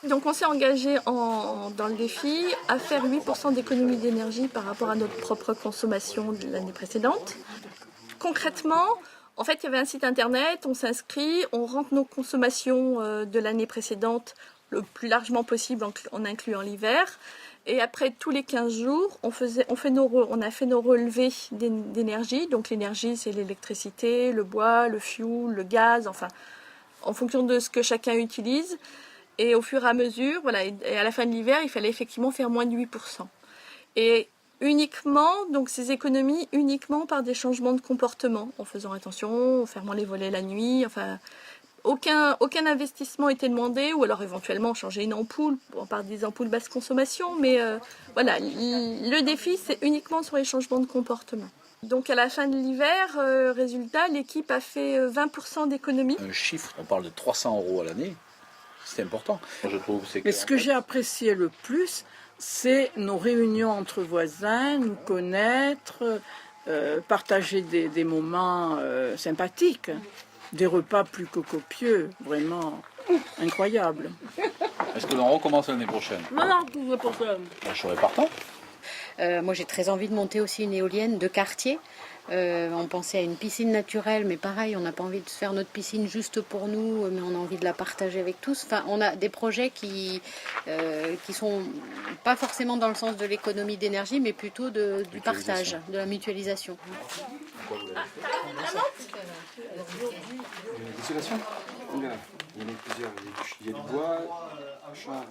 Donc on s'est engagé dans le défi à faire 8% d'économie d'énergie par rapport à notre propre consommation de l'année précédente. Concrètement, en fait, il y avait un site internet, on s'inscrit, on rentre nos consommations de l'année précédente le plus largement possible en incluant l'hiver. Et après, tous les 15 jours, on a fait nos relevés d'énergie. Donc l'énergie, c'est l'électricité, le bois, le fioul, le gaz, enfin, en fonction de ce que chacun utilise. Et au fur et à mesure, voilà, et à la fin de l'hiver, il fallait effectivement faire moins de 8%. Et uniquement, donc ces économies uniquement par des changements de comportement, en faisant attention, en fermant les volets la nuit, enfin, aucun investissement était demandé, ou alors éventuellement changer une ampoule, par des ampoules basse consommation, mais voilà, le défi c'est uniquement sur les changements de comportement. Donc à la fin de l'hiver, résultat, l'équipe a fait 20% d'économie. Un chiffre, on parle de 300 € à l'année, c'est important. Je trouve, c'est que, mais ce que j'ai apprécié le plus, c'est nos réunions entre voisins, nous connaître, partager des moments sympathiques, des repas plus que copieux, vraiment incroyables. Est-ce que l'on recommence l'année prochaine? Non, tout va pour ça. Je serai partant. Moi j'ai très envie de monter aussi une éolienne de quartier. On pensait à une piscine naturelle, mais pareil, on n'a pas envie de faire notre piscine juste pour nous, mais on a envie de la partager avec tous. Enfin, on a des projets qui sont pas forcément dans le sens de l'économie d'énergie, mais plutôt du partage, de la mutualisation. Distillation. Il y en a plusieurs. Il y a du bois, chanvre.